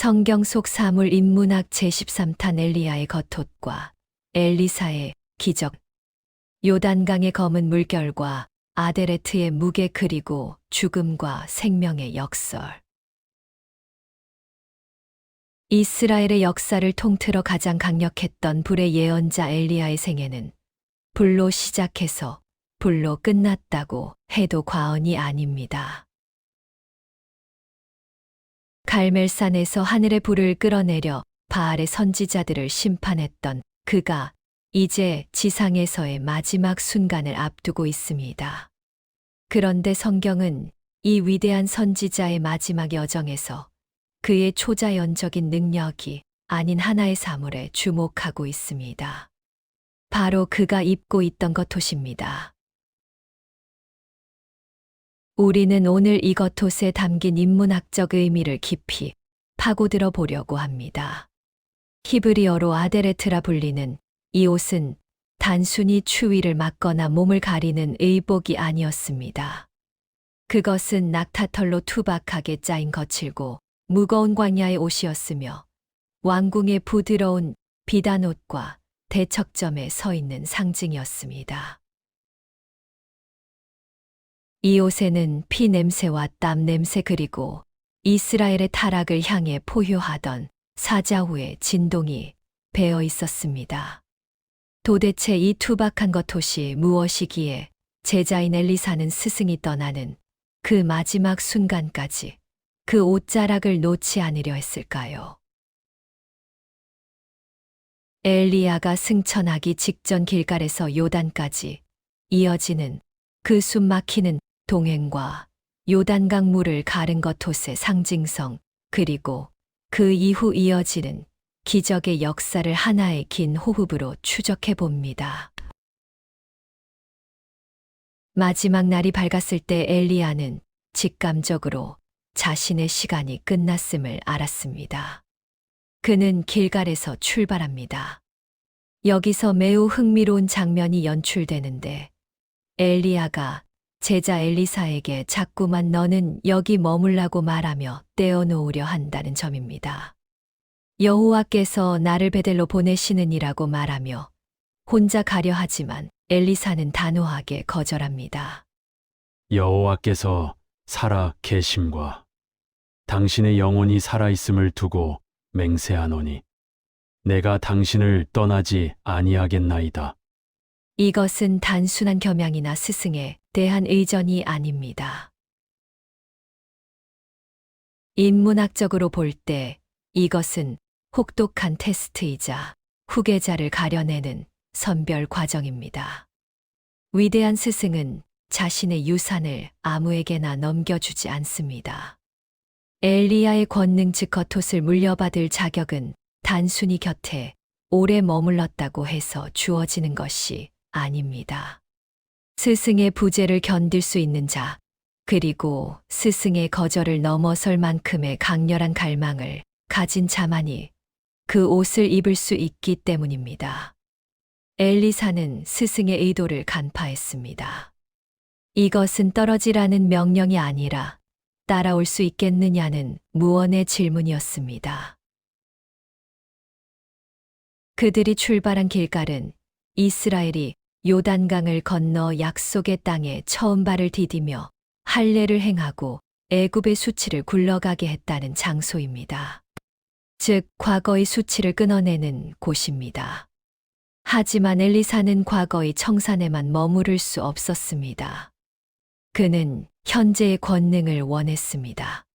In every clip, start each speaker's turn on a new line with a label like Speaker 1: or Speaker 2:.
Speaker 1: 성경 속 사물 인문학 제13탄 엘리야의 겉옷과 엘리사의 기적. 요단강의 검은 물결과 아데레트의 무게 그리고 죽음과 생명의 역설. 이스라엘의 역사를 통틀어 가장 강력했던 불의 예언자 엘리야의 생애는 불로 시작해서 불로 끝났다고 해도 과언이 아닙니다. 갈멜산에서 하늘의 불을 끌어내려 바알의 선지자들을 심판했던 그가 이제 지상에서의 마지막 순간을 앞두고 있습니다. 그런데 성경은 이 위대한 선지자의 마지막 여정에서 그의 초자연적인 능력이 아닌 하나의 사물에 주목하고 있습니다. 바로 그가 입고 있던 겉옷입니다. 우리는 오늘 이 겉옷에 담긴 인문학적 의미를 깊이 파고들어 보려고 합니다. 히브리어로 아데레트라 불리는 이 옷은 단순히 추위를 막거나 몸을 가리는 의복이 아니었습니다. 그것은 낙타털로 투박하게 짜인 거칠고 무거운 광야의 옷이었으며 왕궁의 부드러운 비단옷과 대척점에 서 있는 상징이었습니다. 이 옷에는 피 냄새와 땀 냄새 그리고 이스라엘의 타락을 향해 포효하던 사자후의 진동이 배어 있었습니다. 도대체 이 투박한 겉옷이 무엇이기에 제자인 엘리사는 스승이 떠나는 그 마지막 순간까지 그 옷자락을 놓지 않으려 했을까요? 엘리야가 승천하기 직전 길갈에서 요단까지 이어지는 그 숨 막히는 동행과 요단강 물을 가른 겉옷의 상징성, 그리고 그 이후 이어지는 기적의 역사를 하나의 긴 호흡으로 추적해 봅니다. 마지막 날이 밝았을 때 엘리야는 직감적으로 자신의 시간이 끝났음을 알았습니다. 그는 길갈에서 출발합니다. 여기서 매우 흥미로운 장면이 연출되는데 엘리야가 제자 엘리사에게 자꾸만 너는 여기 머물라고 말하며 떼어놓으려 한다는 점입니다. 여호와께서 나를 베델로 보내시느니라고 말하며 혼자 가려 하지만 엘리사는 단호하게 거절합니다.
Speaker 2: 여호와께서 살아 계심과 당신의 영혼이 살아있음을 두고 맹세하노니 내가 당신을 떠나지 아니하겠나이다.
Speaker 1: 이것은 단순한 겸양이나 스승에 대한 의전이 아닙니다. 인문학적으로 볼 때 이것은 혹독한 테스트이자 후계자를 가려내는 선별 과정입니다. 위대한 스승은 자신의 유산을 아무에게나 넘겨주지 않습니다. 엘리야의 권능 즉 겉옷을 물려받을 자격은 단순히 곁에 오래 머물렀다고 해서 주어지는 것이 아닙니다. 스승의 부재를 견딜 수 있는 자, 그리고 스승의 거절을 넘어설 만큼의 강렬한 갈망을 가진 자만이 그 옷을 입을 수 있기 때문입니다. 엘리사는 스승의 의도를 간파했습니다. 이것은 떨어지라는 명령이 아니라 따라올 수 있겠느냐는 무언의 질문이었습니다. 그들이 출발한 길갈은 이스라엘이 요단강을 건너 약속의 땅에 처음 발을 디디며 할례를 행하고 애굽의 수치를 굴러가게 했다는 장소입니다. 즉 과거의 수치를 끊어내는 곳입니다. 하지만 엘리사는 과거의 청산에만 머무를 수 없었습니다. 그는 현재의 권능을 원했습니다.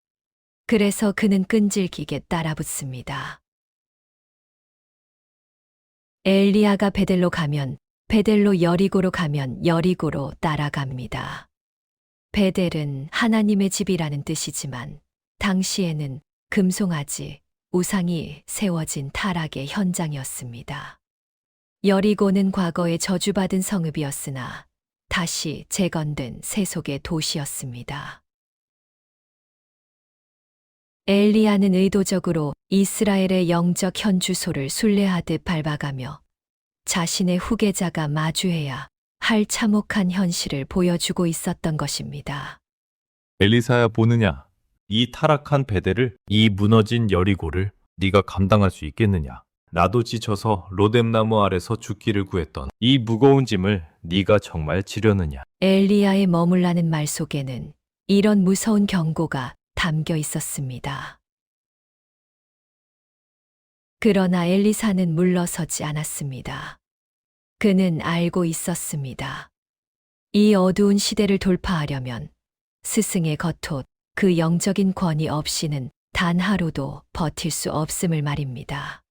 Speaker 1: 그래서 그는 끈질기게 따라붙습니다. 엘리야가 베델로 가면 베델로 여리고로 가면 여리고로 따라갑니다. 베델은 하나님의 집이라는 뜻이지만 당시에는 금송아지, 우상이 세워진 타락의 현장이었습니다. 여리고는 과거에 저주받은 성읍이었으나 다시 재건된 세속의 도시였습니다. 엘리야는 의도적으로 이스라엘의 영적 현주소를 순례하듯 밟아가며 자신의 후계자가 마주해야 할 참혹한 현실을 보여주고 있었던 것입니다.
Speaker 3: 엘리사야 보느냐? 이 타락한 베델을, 이 무너진 여리고를 네가 감당할 수 있겠느냐? 나도 지쳐서 로뎀나무 아래서 죽기를 구했던 이 무거운 짐을 네가 정말 지려느냐?
Speaker 1: 엘리야의 머물라는 말 속에는 이런 무서운 경고가 담겨 있었습니다. 그러나 엘리사는 물러서지 않았습니다. 그는 알고 있었습니다. 이 어두운 시대를 돌파하려면 스승의 겉옷, 그 영적인 권위 없이는 단 하루도 버틸 수 없음을 말입니다.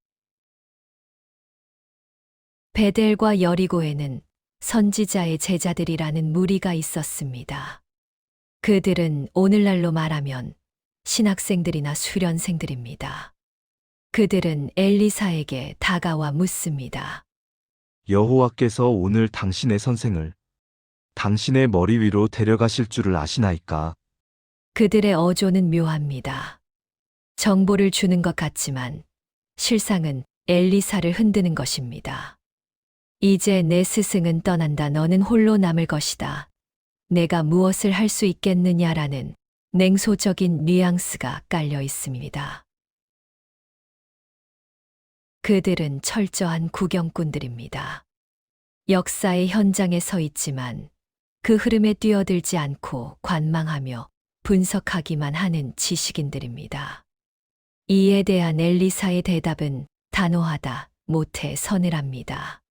Speaker 1: 베델과 여리고에는 선지자의 제자들이라는 무리가 있었습니다. 그들은 오늘날로 말하면 신학생들이나 수련생들입니다. 그들은 엘리사에게 다가와 묻습니다.
Speaker 4: 여호와께서 오늘 당신의 선생을 당신의 머리 위로 데려가실 줄을 아시나이까?
Speaker 1: 그들의 어조는 묘합니다. 정보를 주는 것 같지만 실상은 엘리사를 흔드는 것입니다. 이제 내 스승은 떠난다. 너는 홀로 남을 것이다. 내가 무엇을 할 수 있겠느냐라는 냉소적인 뉘앙스가 깔려 있습니다. 그들은 철저한 구경꾼들입니다. 역사의 현장에 서 있지만 그 흐름에 뛰어들지 않고 관망하며 분석하기만 하는 지식인들입니다. 이에 대한 엘리사의 대답은 단호하다, 못해 서늘합니다.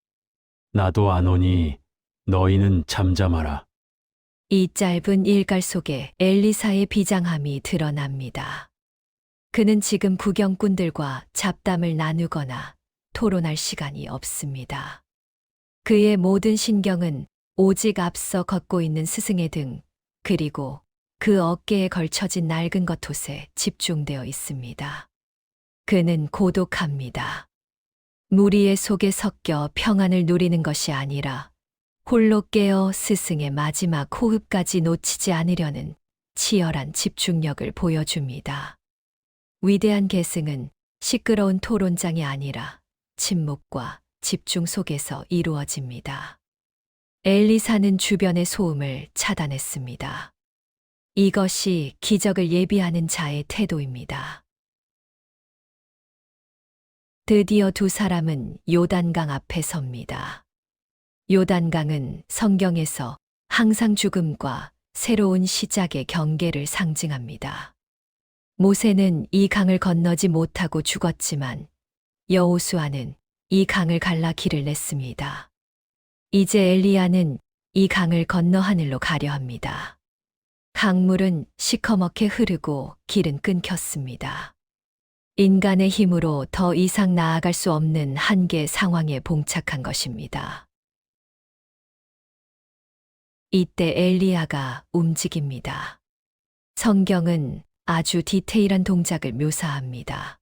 Speaker 2: 나도 안 오니 너희는 잠잠하라.
Speaker 1: 이 짧은 일갈 속에 엘리사의 비장함이 드러납니다. 그는 지금 구경꾼들과 잡담을 나누거나 토론할 시간이 없습니다. 그의 모든 신경은 오직 앞서 걷고 있는 스승의 등, 그리고 그 어깨에 걸쳐진 낡은 겉옷에 집중되어 있습니다. 그는 고독합니다. 무리의 속에 섞여 평안을 누리는 것이 아니라 홀로 깨어 스승의 마지막 호흡까지 놓치지 않으려는 치열한 집중력을 보여줍니다. 위대한 계승은 시끄러운 토론장이 아니라 침묵과 집중 속에서 이루어집니다. 엘리사는 주변의 소음을 차단했습니다. 이것이 기적을 예비하는 자의 태도입니다. 드디어 두 사람은 요단강 앞에 섭니다. 요단강은 성경에서 항상 죽음과 새로운 시작의 경계를 상징합니다. 모세는 이 강을 건너지 못하고 죽었지만 여호수아는 이 강을 갈라 길을 냈습니다. 이제 엘리야는 이 강을 건너 하늘로 가려 합니다. 강물은 시커멓게 흐르고 길은 끊겼습니다. 인간의 힘으로 더 이상 나아갈 수 없는 한계 상황에 봉착한 것입니다. 이때 엘리야가 움직입니다. 성경은 아주 디테일한 동작을 묘사합니다.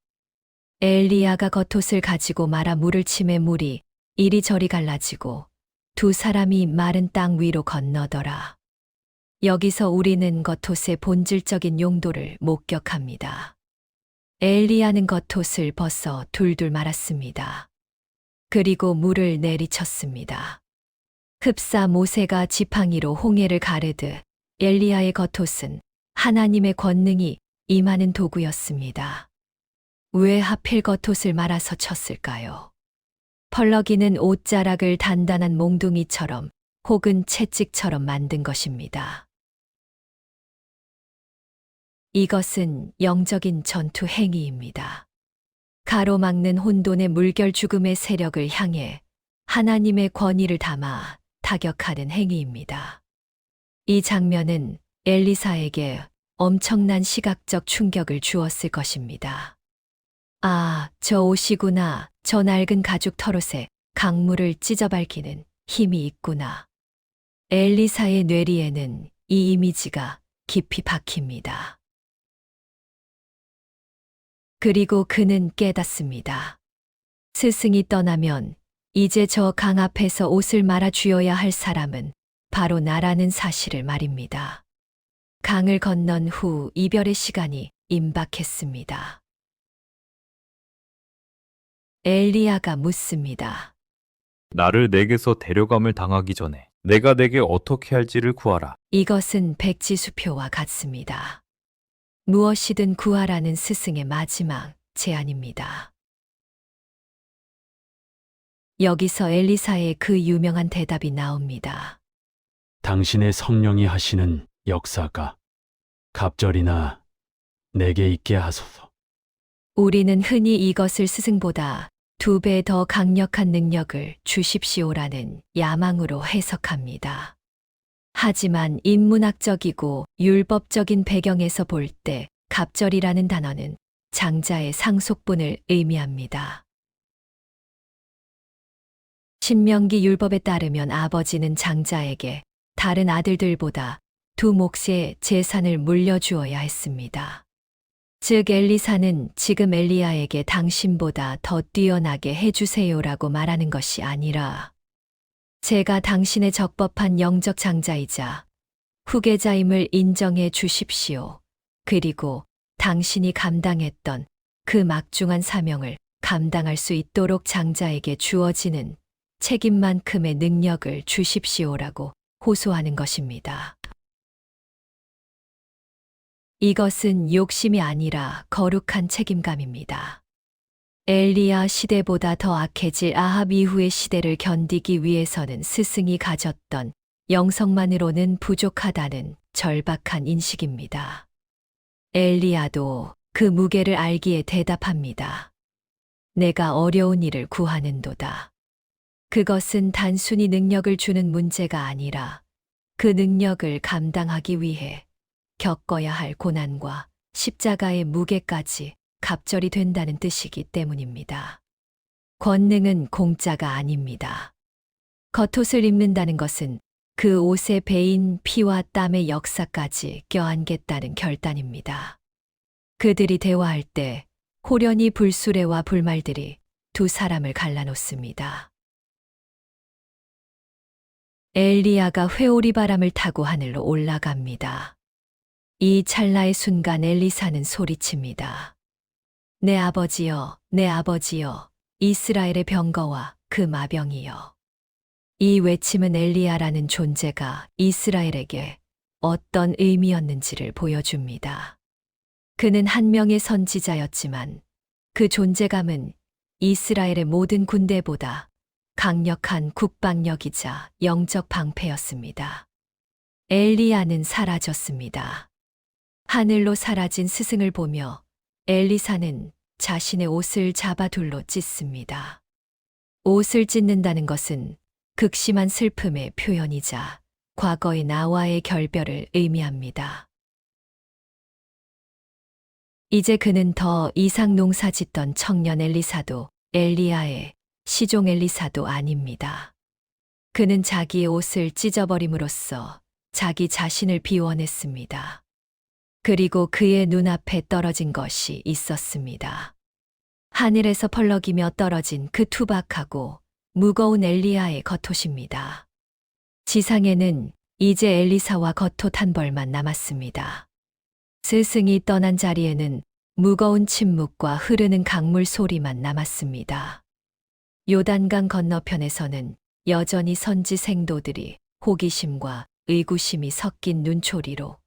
Speaker 1: 엘리야가 겉옷을 가지고 말아 물을 치매 물이 이리저리 갈라지고 두 사람이 마른 땅 위로 건너더라. 여기서 우리는 겉옷의 본질적인 용도를 목격합니다. 엘리야는 겉옷을 벗어 둘둘 말았습니다. 그리고 물을 내리쳤습니다. 흡사 모세가 지팡이로 홍해를 가르듯 엘리야의 겉옷은 하나님의 권능이 임하는 도구였습니다. 왜 하필 겉옷을 말아서 쳤을까요? 펄럭이는 옷자락을 단단한 몽둥이처럼 혹은 채찍처럼 만든 것입니다. 이것은 영적인 전투 행위입니다. 가로막는 혼돈의 물결 죽음의 세력을 향해 하나님의 권위를 담아 타격하는 행위입니다. 이 장면은 엘리사에게 엄청난 시각적 충격을 주었을 것입니다. 아, 저 옷이구나. 저 낡은 가죽 털옷에 강물을 찢어밟기는 힘이 있구나. 엘리사의 뇌리에는 이 이미지가 깊이 박힙니다. 그리고 그는 깨닫습니다. 스승이 떠나면 이제 저 강 앞에서 옷을 말아 주어야 할 사람은 바로 나라는 사실을 말입니다. 강을 건넌 후 이별의 시간이 임박했습니다. 엘리야가 묻습니다.
Speaker 3: 나를 내게서 데려감을 당하기 전에 내가 내게 어떻게 할지를 구하라.
Speaker 1: 이것은 백지수표와 같습니다. 무엇이든 구하라는 스승의 마지막 제안입니다. 여기서 엘리사의 그 유명한 대답이 나옵니다.
Speaker 2: 당신의 성령이 하시는 역사가 갑절이나 내게 있게 하소서.
Speaker 1: 우리는 흔히 이것을 스승보다 2배 더 강력한 능력을 주십시오라는 야망으로 해석합니다. 하지만 인문학적이고 율법적인 배경에서 볼 때 갑절이라는 단어는 장자의 상속분을 의미합니다. 신명기 율법에 따르면 아버지는 장자에게 다른 아들들보다 2몫의 재산을 물려주어야 했습니다. 즉 엘리사는 지금 엘리야에게 당신보다 더 뛰어나게 해주세요라고 말하는 것이 아니라 제가 당신의 적법한 영적 장자이자 후계자임을 인정해 주십시오. 그리고 당신이 감당했던 그 막중한 사명을 감당할 수 있도록 장자에게 주어지는 책임만큼의 능력을 주십시오라고 호소하는 것입니다. 이것은 욕심이 아니라 거룩한 책임감입니다. 엘리야 시대보다 더 악해질 아합 이후의 시대를 견디기 위해서는 스승이 가졌던 영성만으로는 부족하다는 절박한 인식입니다. 엘리야도 그 무게를 알기에 대답합니다. 내가 어려운 일을 구하는도다. 그것은 단순히 능력을 주는 문제가 아니라 그 능력을 감당하기 위해 겪어야 할 고난과 십자가의 무게까지 갑절이 된다는 뜻이기 때문입니다. 권능은 공짜가 아닙니다. 겉옷을 입는다는 것은 그 옷에 배인 피와 땀의 역사까지 껴안겠다는 결단입니다. 그들이 대화할 때 호련히 불수레와 불말들이 2사람을 갈라놓습니다. 엘리야가 회오리 바람을 타고 하늘로 올라갑니다. 이 찰나의 순간 엘리사는 소리칩니다. 내 아버지여, 내 아버지여, 이스라엘의 병거와 그 마병이여. 이 외침은 엘리야라는 존재가 이스라엘에게 어떤 의미였는지를 보여줍니다. 그는 한 명의 선지자였지만 그 존재감은 이스라엘의 모든 군대보다 강력한 국방력이자 영적 방패였습니다. 엘리야는 사라졌습니다. 하늘로 사라진 스승을 보며 엘리사는 자신의 옷을 잡아 둘로 찢습니다. 옷을 찢는다는 것은 극심한 슬픔의 표현이자 과거의 나와의 결별을 의미합니다. 이제 그는 더 이상 농사 짓던 청년 엘리사도 엘리야의 시종 엘리사도 아닙니다. 그는 자기의 옷을 찢어버림으로써 자기 자신을 비워냈습니다. 그리고 그의 눈앞에 떨어진 것이 있었습니다. 하늘에서 펄럭이며 떨어진 그 투박하고 무거운 엘리야의 겉옷입니다. 지상에는 이제 엘리사와 겉옷 한 벌만 남았습니다. 스승이 떠난 자리에는 무거운 침묵과 흐르는 강물 소리만 남았습니다. 요단강 건너편에서는 여전히 선지 생도들이 호기심과 의구심이 섞인 눈초리로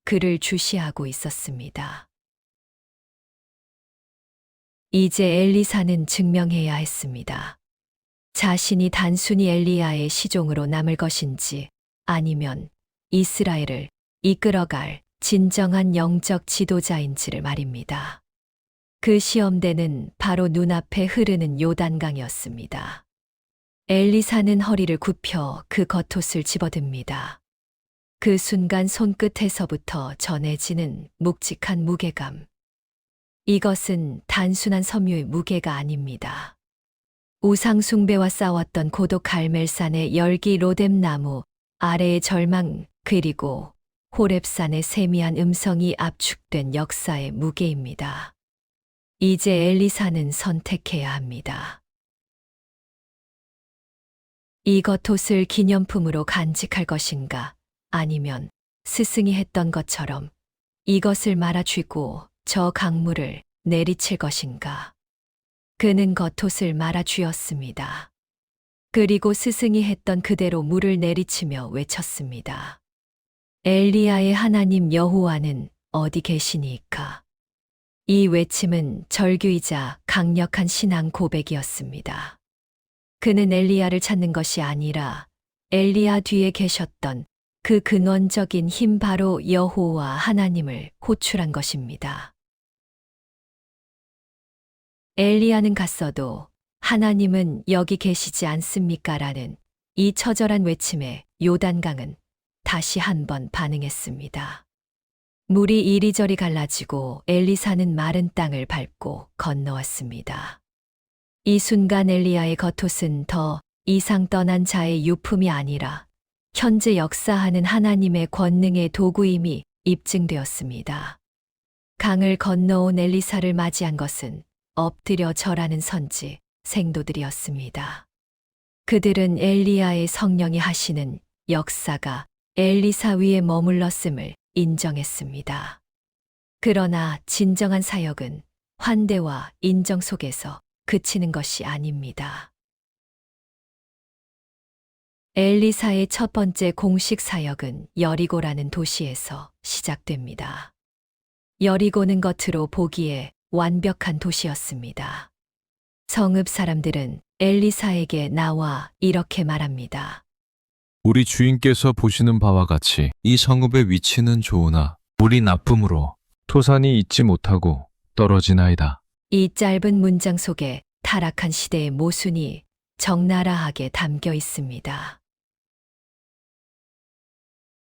Speaker 1: 그를 주시하고 있었습니다. 이제 엘리사는 증명해야 했습니다. 자신이 단순히 엘리야의 시종으로 남을 것인지 아니면 이스라엘을 이끌어갈 진정한 영적 지도자인지를 말입니다. 그 시험대는 바로 눈앞에 흐르는 요단강이었습니다. 엘리사는 허리를 굽혀 그 겉옷을 집어듭니다. 그 순간 손끝에서부터 전해지는 묵직한 무게감. 이것은 단순한 섬유의 무게가 아닙니다. 우상숭배와 싸웠던 고독 갈멜산의 열기 로뎀나무 아래의 절망 그리고 호렙산의 세미한 음성이 압축된 역사의 무게입니다. 이제 엘리사는 선택해야 합니다. 이 겉옷을 기념품으로 간직할 것인가 아니면 스승이 했던 것처럼 이것을 말아쥐고 저 강물을 내리칠 것인가. 그는 겉옷을 말아쥐었습니다. 그리고 스승이 했던 그대로 물을 내리치며 외쳤습니다. 엘리야의 하나님 여호와는 어디 계시니까? 이 외침은 절규이자 강력한 신앙 고백이었습니다. 그는 엘리야를 찾는 것이 아니라 엘리야 뒤에 계셨던 그 근원적인 힘 바로 여호와 하나님을 호출한 것입니다. 엘리야는 갔어도 하나님은 여기 계시지 않습니까? 라는 이 처절한 외침에 요단강은 다시 한번 반응했습니다. 물이 이리저리 갈라지고 엘리사는 마른 땅을 밟고 건너왔습니다. 이 순간 엘리야의 겉옷은 더 이상 떠난 자의 유품이 아니라 현재 역사하는 하나님의 권능의 도구임이 입증되었습니다. 강을 건너온 엘리사를 맞이한 것은 엎드려 절하는 선지, 생도들이었습니다. 그들은 엘리야의 성령이 하시는 역사가 엘리사 위에 머물렀음을 인정했습니다. 그러나 진정한 사역은 환대와 인정 속에서 그치는 것이 아닙니다. 엘리사의 첫 번째 공식 사역은 여리고라는 도시에서 시작됩니다. 여리고는 겉으로 보기에 완벽한 도시였습니다. 성읍 사람들은 엘리사에게 나와 이렇게 말합니다.
Speaker 5: 우리 주인께서 보시는 바와 같이 이 성읍의 위치는 좋으나 물이 나쁨으로 토산이 잊지 못하고 떨어지나이다.
Speaker 1: 이 짧은 문장 속에 타락한 시대의 모순이 적나라하게 담겨 있습니다.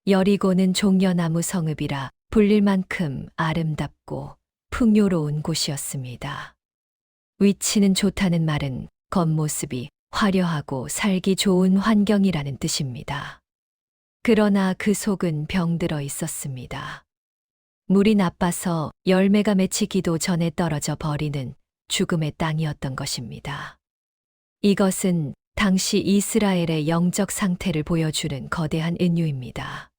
Speaker 1: 여리고는 종려나무 성읍이라 불릴 만큼 아름답고 풍요로운 곳이었습니다. 위치는 좋다는 말은 겉모습이 화려하고 살기 좋은 환경이라는 뜻입니다. 그러나 그 속은 병들어 있었습니다. 물이 나빠서 열매가 맺히기도 전에 떨어져 버리는 죽음의 땅이었던 것입니다. 이것은 당시 이스라엘의 영적 상태를 보여주는 거대한 은유입니다.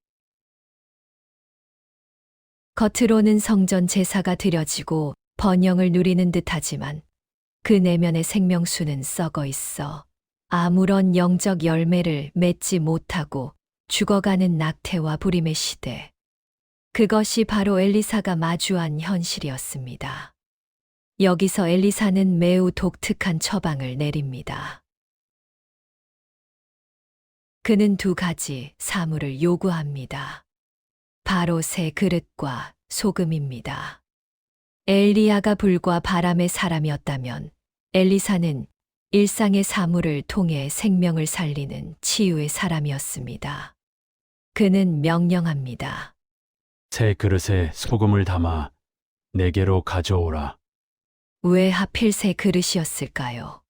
Speaker 1: 겉으로는 성전 제사가 드려지고 번영을 누리는 듯하지만 그 내면의 생명수는 썩어 있어 아무런 영적 열매를 맺지 못하고 죽어가는 낙태와 불임의 시대. 그것이 바로 엘리사가 마주한 현실이었습니다. 여기서 엘리사는 매우 독특한 처방을 내립니다. 그는 두 가지 사물을 요구합니다. 바로 새 그릇과 소금입니다. 엘리야가 불과 바람의 사람이었다면 엘리사는 일상의 사물을 통해 생명을 살리는 치유의 사람이었습니다. 그는 명령합니다.
Speaker 2: 새 그릇에 소금을 담아 내게로 가져오라.
Speaker 1: 왜 하필 새 그릇이었을까요?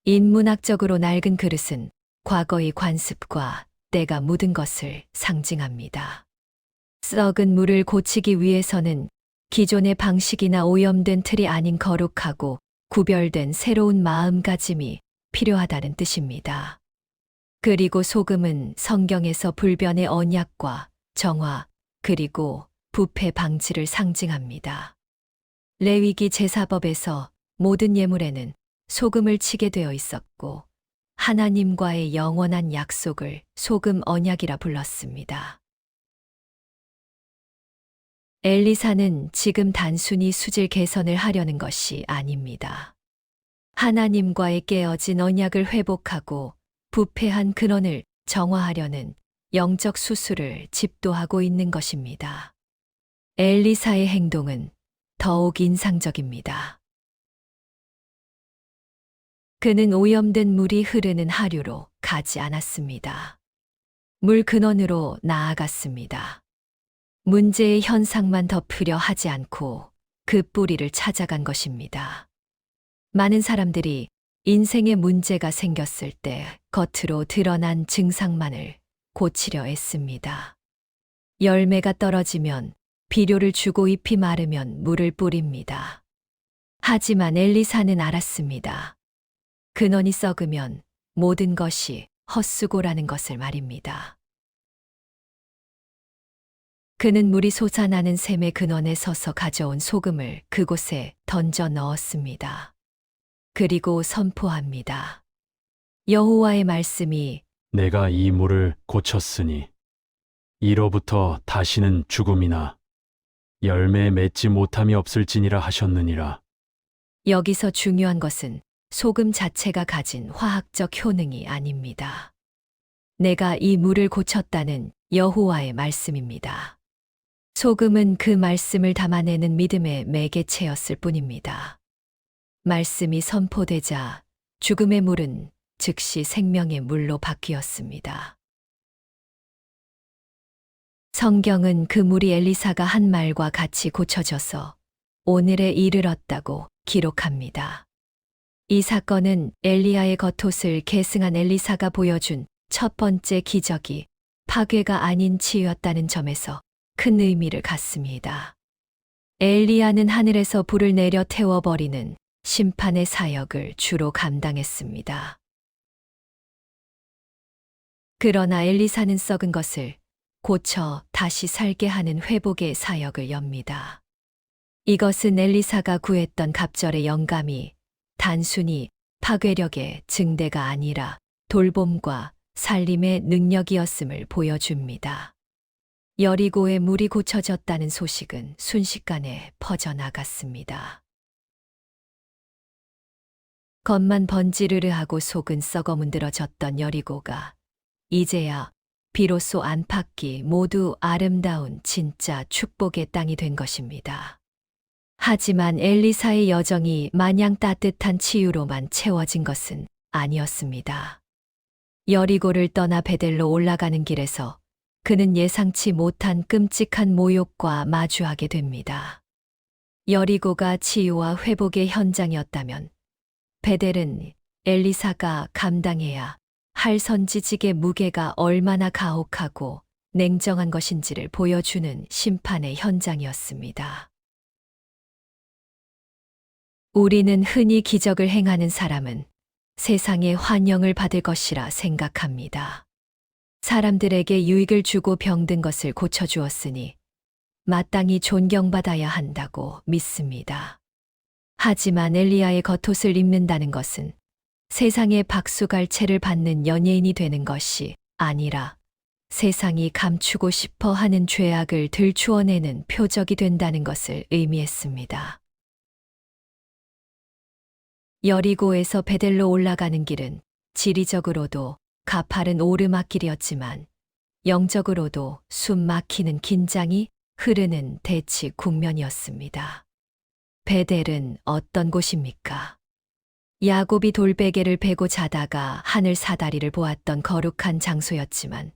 Speaker 1: 인문학적으로 낡은 그릇은 과거의 관습과 때가 묻은 것을 상징합니다. 썩은 물을 고치기 위해서는 기존의 방식이나 오염된 틀이 아닌 거룩하고 구별된 새로운 마음가짐이 필요하다는 뜻입니다. 그리고 소금은 성경에서 불변의 언약과 정화, 그리고 부패 방지를 상징합니다. 레위기 제사법에서 모든 예물에는 소금을 치게 되어 있었고 하나님과의 영원한 약속을 소금 언약이라 불렀습니다. 엘리사는 지금 단순히 수질 개선을 하려는 것이 아닙니다. 하나님과의 깨어진 언약을 회복하고 부패한 근원을 정화하려는 영적 수술을 집도하고 있는 것입니다. 엘리사의 행동은 더욱 인상적입니다. 그는 오염된 물이 흐르는 하류로 가지 않았습니다. 물 근원으로 나아갔습니다. 문제의 현상만 덮으려 하지 않고 그 뿌리를 찾아간 것입니다. 많은 사람들이 인생에 문제가 생겼을 때 겉으로 드러난 증상만을 고치려 애씁니다. 열매가 떨어지면 비료를 주고 잎이 마르면 물을 뿌립니다. 하지만 엘리사는 알았습니다. 근원이 썩으면 모든 것이 헛수고라는 것을 말입니다. 그는 물이 솟아나는 샘의 근원에 서서 가져온 소금을 그곳에 던져 넣었습니다. 그리고 선포합니다. 여호와의 말씀이
Speaker 2: 내가 이 물을 고쳤으니 이로부터 다시는 죽음이나 열매 맺지 못함이 없을지니라 하셨느니라.
Speaker 1: 여기서 중요한 것은 소금 자체가 가진 화학적 효능이 아닙니다. 내가 이 물을 고쳤다는 여호와의 말씀입니다. 소금은 그 말씀을 담아내는 믿음의 매개체였을 뿐입니다. 말씀이 선포되자 죽음의 물은 즉시 생명의 물로 바뀌었습니다. 성경은 그 물이 엘리사가 한 말과 같이 고쳐져서 오늘에 이르렀다고 기록합니다. 이 사건은 엘리야의 겉옷을 계승한 엘리사가 보여준 첫 번째 기적이 파괴가 아닌 치유였다는 점에서 큰 의미를 갖습니다. 엘리야는 하늘에서 불을 내려 태워버리는 심판의 사역을 주로 감당했습니다. 그러나 엘리사는 썩은 것을 고쳐 다시 살게 하는 회복의 사역을 엽니다. 이것은 엘리사가 구했던 갑절의 영감이 단순히 파괴력의 증대가 아니라 돌봄과 살림의 능력이었음을 보여줍니다. 여리고의 물이 고쳐졌다는 소식은 순식간에 퍼져나갔습니다. 겉만 번지르르하고 속은 썩어 문드러졌던 여리고가 이제야 비로소 안팎이 모두 아름다운 진짜 축복의 땅이 된 것입니다. 하지만 엘리사의 여정이 마냥 따뜻한 치유로만 채워진 것은 아니었습니다. 여리고를 떠나 베델로 올라가는 길에서 그는 예상치 못한 끔찍한 모욕과 마주하게 됩니다. 여리고가 치유와 회복의 현장이었다면 베델은 엘리사가 감당해야 할 선지직의 무게가 얼마나 가혹하고 냉정한 것인지를 보여주는 심판의 현장이었습니다. 우리는 흔히 기적을 행하는 사람은 세상의 환영을 받을 것이라 생각합니다. 사람들에게 유익을 주고 병든 것을 고쳐주었으니 마땅히 존경받아야 한다고 믿습니다. 하지만 엘리야의 겉옷을 입는다는 것은 세상의 박수갈채를 받는 연예인이 되는 것이 아니라 세상이 감추고 싶어 하는 죄악을 들추어내는 표적이 된다는 것을 의미했습니다. 여리고에서 베델로 올라가는 길은 지리적으로도 가파른 오르막길이었지만 영적으로도 숨 막히는 긴장이 흐르는 대치 국면이었습니다. 베델은 어떤 곳입니까? 야곱이 돌베개를 베고 자다가 하늘 사다리를 보았던 거룩한 장소였지만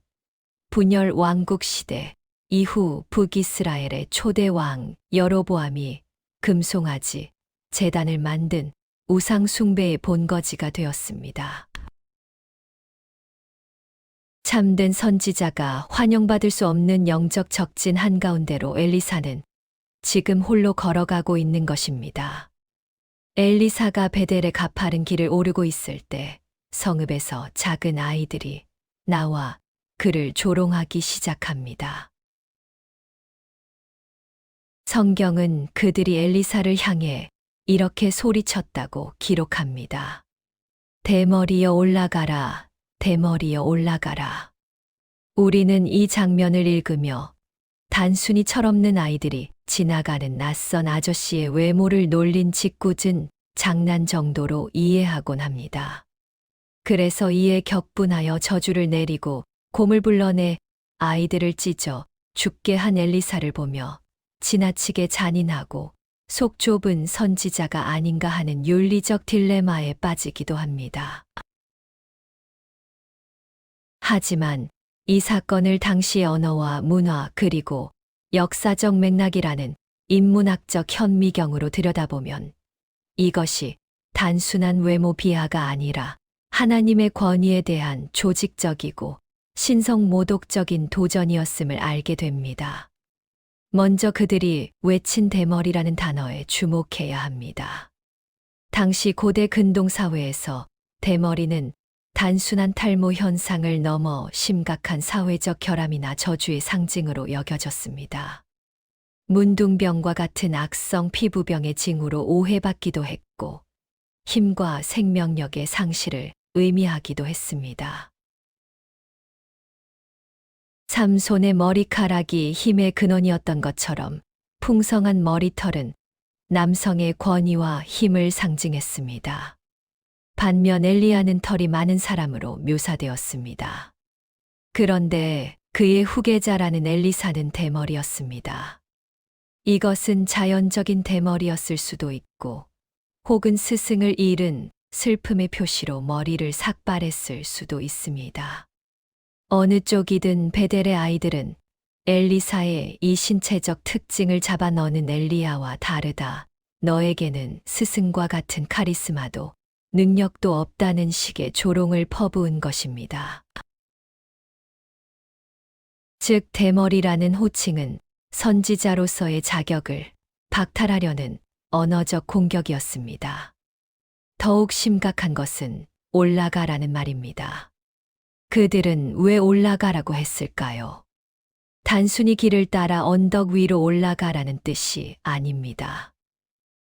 Speaker 1: 분열 왕국 시대 이후 북이스라엘의 초대 왕 여로보암이 금송아지, 제단을 만든 우상 숭배의 본거지가 되었습니다. 참된 선지자가 환영받을 수 없는 영적 적진 한가운데로 엘리사는 지금 홀로 걸어가고 있는 것입니다. 엘리사가 베델의 가파른 길을 오르고 있을 때 성읍에서 작은 아이들이 나와 그를 조롱하기 시작합니다. 성경은 그들이 엘리사를 향해 이렇게 소리쳤다고 기록합니다. 대머리여 올라가라, 대머리여 올라가라. 우리는 이 장면을 읽으며 단순히 철없는 아이들이 지나가는 낯선 아저씨의 외모를 놀린 짓궂은 장난 정도로 이해하곤 합니다. 그래서 이에 격분하여 저주를 내리고 곰을 불러내 아이들을 찢어 죽게 한 엘리사를 보며 지나치게 잔인하고 속 좁은 선지자가 아닌가 하는 윤리적 딜레마에 빠지기도 합니다. 하지만 이 사건을 당시의 언어와 문화 그리고 역사적 맥락이라는 인문학적 현미경으로 들여다보면 이것이 단순한 외모 비하가 아니라 하나님의 권위에 대한 조직적이고 신성모독적인 도전이었음을 알게 됩니다. 먼저 그들이 외친 대머리라는 단어에 주목해야 합니다. 당시 고대 근동사회에서 대머리는 단순한 탈모 현상을 넘어 심각한 사회적 결함이나 저주의 상징으로 여겨졌습니다. 문둥병과 같은 악성 피부병의 징후로 오해받기도 했고 힘과 생명력의 상실을 의미하기도 했습니다. 삼손의 머리카락이 힘의 근원이었던 것처럼 풍성한 머리털은 남성의 권위와 힘을 상징했습니다. 반면 엘리야는 털이 많은 사람으로 묘사되었습니다. 그런데 그의 후계자라는 엘리사는 대머리였습니다. 이것은 자연적인 대머리였을 수도 있고, 혹은 스승을 잃은 슬픔의 표시로 머리를 삭발했을 수도 있습니다. 어느 쪽이든 베델의 아이들은 엘리사의 이 신체적 특징을 잡아 넣는 엘리야와 다르다. 너에게는 스승과 같은 카리스마도 능력도 없다는 식의 조롱을 퍼부은 것입니다. 즉, 대머리라는 호칭은 선지자로서의 자격을 박탈하려는 언어적 공격이었습니다. 더욱 심각한 것은 올라가라는 말입니다. 그들은 왜 올라가라고 했을까요? 단순히 길을 따라 언덕 위로 올라가라는 뜻이 아닙니다.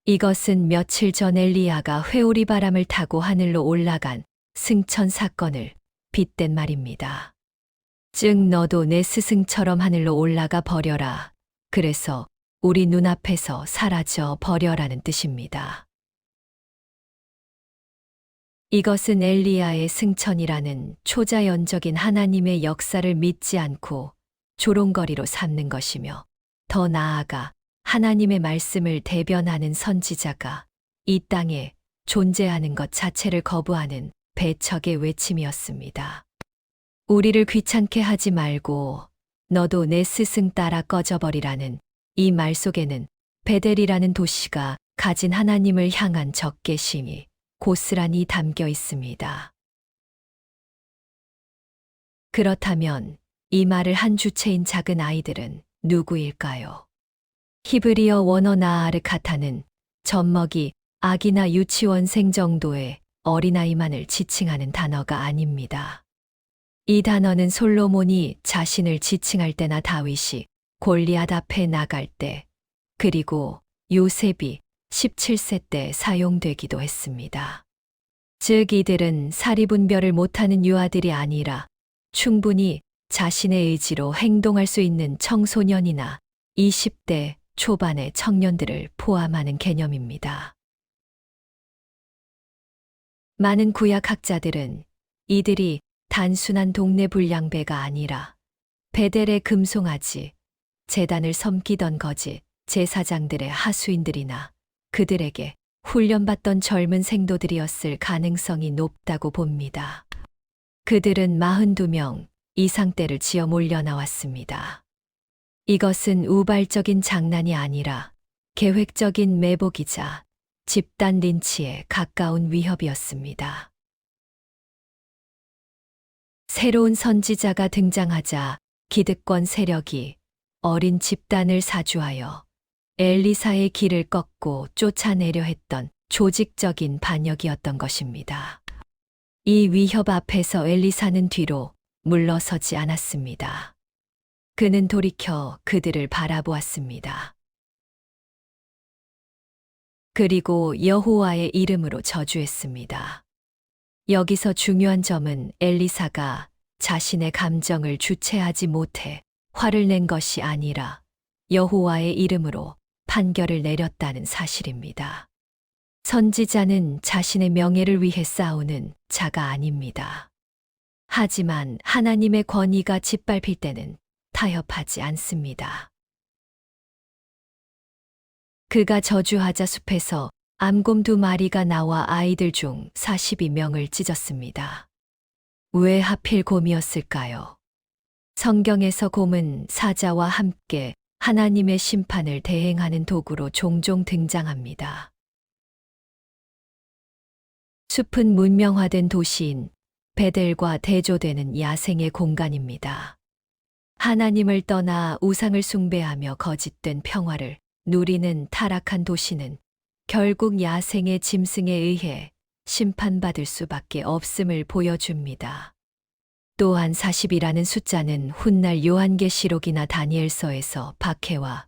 Speaker 1: 이것은 며칠 전 엘리야가 회오리 바람을 타고 하늘로 올라간 승천 사건을 빗댄 말입니다. 즉, 너도 내 스승처럼 하늘로 올라가 버려라. 그래서 우리 눈앞에서 사라져 버려라는 뜻입니다. 이것은 엘리야의 승천이라는 초자연적인 하나님의 역사를 믿지 않고 조롱거리로 삼는 것이며, 더 나아가 하나님의 말씀을 대변하는 선지자가 이 땅에 존재하는 것 자체를 거부하는 배척의 외침이었습니다. 우리를 귀찮게 하지 말고 너도 내 스승 따라 꺼져버리라는 이 말 속에는 베델이라는 도시가 가진 하나님을 향한 적개심이 고스란히 담겨 있습니다. 그렇다면 이 말을 한 주체인 작은 아이들은 누구일까요? 히브리어 원어 나아르카타는 젖먹이, 아기나 유치원생 정도의 어린아이만을 지칭하는 단어가 아닙니다. 이 단어는 솔로몬이 자신을 지칭할 때나 다윗이 골리앗 앞에 나갈 때, 그리고 요셉이 17세 때 사용되기도 했습니다. 즉, 이들은 사리분별을 못하는 유아들이 아니라 충분히 자신의 의지로 행동할 수 있는 청소년이나 20대 초반의 청년들을 포함하는 개념입니다. 많은 구약학자들은 이들이 단순한 동네 불량배가 아니라 베델의 금송아지, 제단을 섬기던 거짓 제사장들의 하수인들이나 그들에게 훈련받던 젊은 생도들이었을 가능성이 높다고 봅니다. 그들은 42명 이상 떼를 지어 몰려나왔습니다. 이것은 우발적인 장난이 아니라 계획적인 매복이자 집단 린치에 가까운 위협이었습니다. 새로운 선지자가 등장하자 기득권 세력이 어린 집단을 사주하여 엘리사의 길을 꺾고 쫓아내려 했던 조직적인 반역이었던 것입니다. 이 위협 앞에서 엘리사는 뒤로 물러서지 않았습니다. 그는 돌이켜 그들을 바라보았습니다. 그리고 여호와의 이름으로 저주했습니다. 여기서 중요한 점은 엘리사가 자신의 감정을 주체하지 못해 화를 낸 것이 아니라 여호와의 이름으로 판결을 내렸다는 사실입니다. 선지자는 자신의 명예를 위해 싸우는 자가 아닙니다. 하지만 하나님의 권위가 짓밟힐 때는 타협하지 않습니다. 그가 저주하자 숲에서 암곰 2마리가 나와 아이들 중 42명을 찢었습니다. 왜 하필 곰이었을까요? 성경에서 곰은 사자와 함께 하나님의 심판을 대행하는 도구로 종종 등장합니다. 숲은 문명화된 도시인 베델과 대조되는 야생의 공간입니다. 하나님을 떠나 우상을 숭배하며 거짓된 평화를 누리는 타락한 도시는 결국 야생의 짐승에 의해 심판받을 수밖에 없음을 보여줍니다. 또한 40이라는 숫자는 훗날 요한계시록이나 다니엘서에서 박해와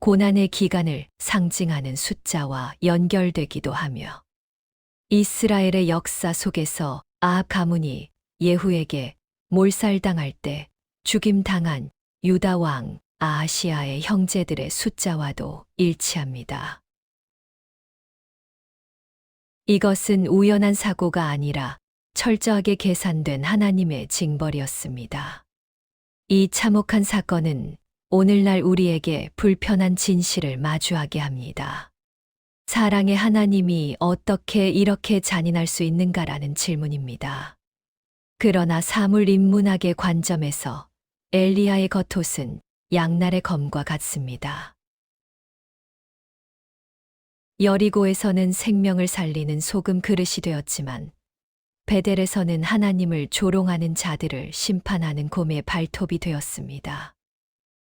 Speaker 1: 고난의 기간을 상징하는 숫자와 연결되기도 하며, 이스라엘의 역사 속에서 아합 가문이 예후에게 몰살당할 때 죽임당한 유다 왕 아하시아의 형제들의 숫자와도 일치합니다. 이것은 우연한 사고가 아니라 철저하게 계산된 하나님의 징벌이었습니다. 이 참혹한 사건은 오늘날 우리에게 불편한 진실을 마주하게 합니다. 사랑의 하나님이 어떻게 이렇게 잔인할 수 있는가라는 질문입니다. 그러나 사물 인문학의 관점에서 엘리야의 겉옷은 양날의 검과 같습니다. 여리고에서는 생명을 살리는 소금 그릇이 되었지만 베델에서는 하나님을 조롱하는 자들을 심판하는 곰의 발톱이 되었습니다.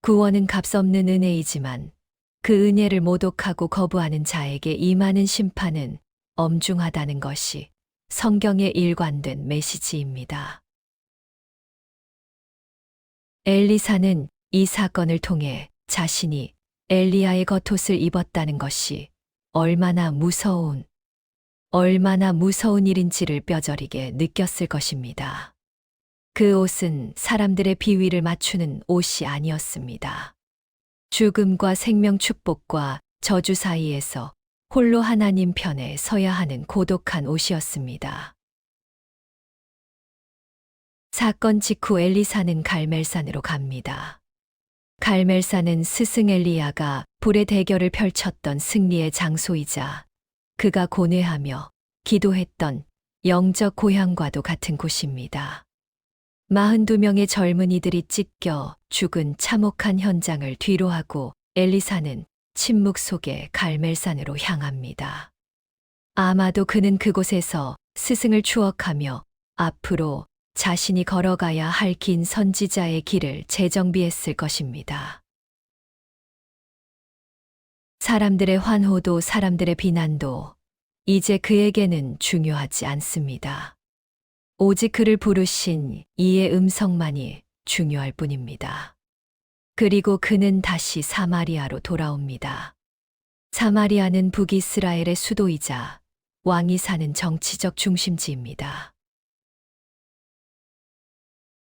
Speaker 1: 구원은 값없는 은혜이지만 그 은혜를 모독하고 거부하는 자에게 임하는 심판은 엄중하다는 것이 성경에 일관된 메시지입니다. 엘리사는 이 사건을 통해 자신이 엘리야의 겉옷을 입었다는 것이 얼마나 무서운 일인지를 뼈저리게 느꼈을 것입니다. 그 옷은 사람들의 비위를 맞추는 옷이 아니었습니다. 죽음과 생명 축복과 저주 사이에서 홀로 하나님 편에 서야 하는 고독한 옷이었습니다. 사건 직후 엘리사는 갈멜산으로 갑니다. 갈멜산은 스승 엘리야가 불의 대결을 펼쳤던 승리의 장소이자 그가 고뇌하며 기도했던 영적 고향과도 같은 곳입니다. 42명의 젊은이들이 찢겨 죽은 참혹한 현장을 뒤로하고 엘리사는 침묵 속에 갈멜산으로 향합니다. 아마도 그는 그곳에서 스승을 추억하며 앞으로 자신이 걸어가야 할 긴 선지자의 길을 재정비했을 것입니다. 사람들의 환호도 사람들의 비난도 이제 그에게는 중요하지 않습니다. 오직 그를 부르신 이의 음성만이 중요할 뿐입니다. 그리고 그는 다시 사마리아로 돌아옵니다. 사마리아는 북이스라엘의 수도이자 왕이 사는 정치적 중심지입니다.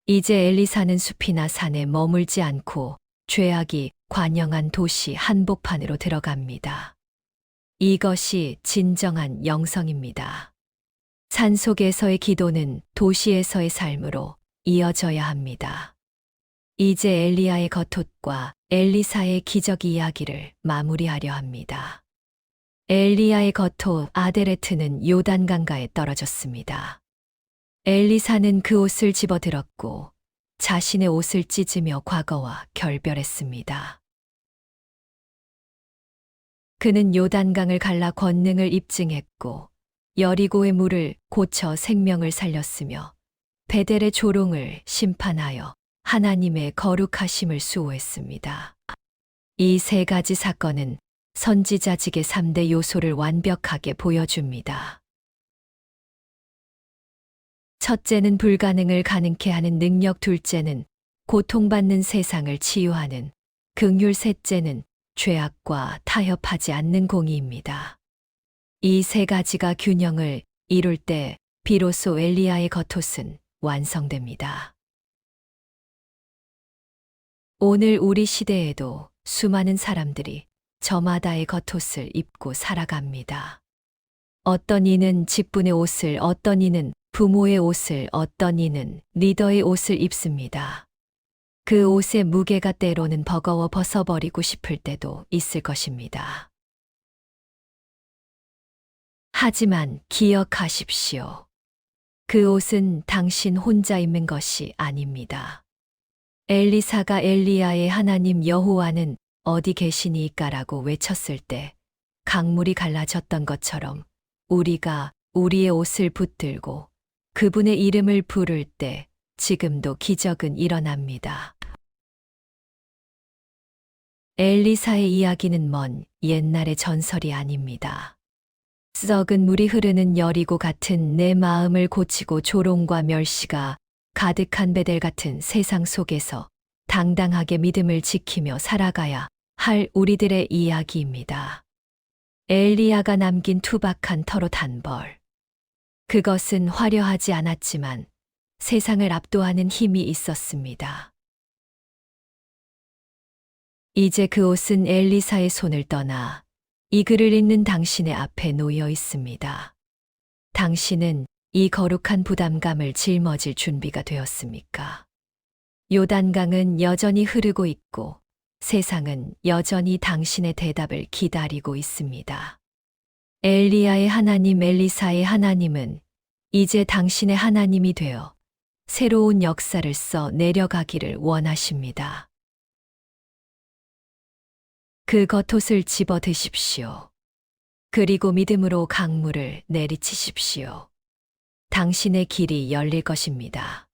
Speaker 1: 이제 엘리사는 숲이나 산에 머물지 않고 죄악이 관영한 도시 한복판으로 들어갑니다. 이것이 진정한 영성입니다. 산 속에서의 기도는 도시에서의 삶으로 이어져야 합니다. 이제 엘리야의 겉옷과 엘리사의 기적 이야기를 마무리하려 합니다. 엘리야의 겉옷 아데레트는 요단강가에 떨어졌습니다. 엘리사는 그 옷을 집어들었고 자신의 옷을 찢으며 과거와 결별했습니다. 그는 요단강을 갈라 권능을 입증했고 여리고의 물을 고쳐 생명을 살렸으며 베델의 조롱을 심판하여 하나님의 거룩하심을 수호했습니다. 이 세 가지 사건은 선지자직의 3대 요소를 완벽하게 보여줍니다. 첫째는 불가능을 가능케 하는 능력, 둘째는 고통받는 세상을 치유하는 긍휼, 셋째는 죄악과 타협하지 않는 공의입니다. 이 세 가지가 균형을 이룰 때 비로소 엘리야의 겉옷은 완성됩니다. 오늘 우리 시대에도 수많은 사람들이 저마다의 겉옷을 입고 살아갑니다. 어떤 이는 직분의 옷을, 어떤 이는 부모의 옷을, 어떤 이는 리더의 옷을 입습니다. 그 옷의 무게가 때로는 버거워 벗어버리고 싶을 때도 있을 것입니다. 하지만 기억하십시오. 그 옷은 당신 혼자 입는 것이 아닙니다. 엘리사가 엘리야의 하나님 여호와는 어디 계시니까라고 외쳤을 때 강물이 갈라졌던 것처럼 우리가 우리의 옷을 붙들고 그분의 이름을 부를 때 지금도 기적은 일어납니다. 엘리사의 이야기는 먼 옛날의 전설이 아닙니다. 썩은 물이 흐르는 여리고 같은 내 마음을 고치고 조롱과 멸시가 가득한 베델 같은 세상 속에서 당당하게 믿음을 지키며 살아가야 할 우리들의 이야기입니다. 엘리야가 남긴 투박한 털옷 한 벌. 그것은 화려하지 않았지만 세상을 압도하는 힘이 있었습니다. 이제 그 옷은 엘리사의 손을 떠나 이 글을 읽는 당신의 앞에 놓여 있습니다. 당신은 이 거룩한 부담감을 짊어질 준비가 되었습니까? 요단강은 여전히 흐르고 있고 세상은 여전히 당신의 대답을 기다리고 있습니다. 엘리야의 하나님 엘리사의 하나님은 이제 당신의 하나님이 되어 새로운 역사를 써 내려가기를 원하십니다. 그 겉옷을 집어 드십시오. 그리고 믿음으로 강물을 내리치십시오. 당신의 길이 열릴 것입니다.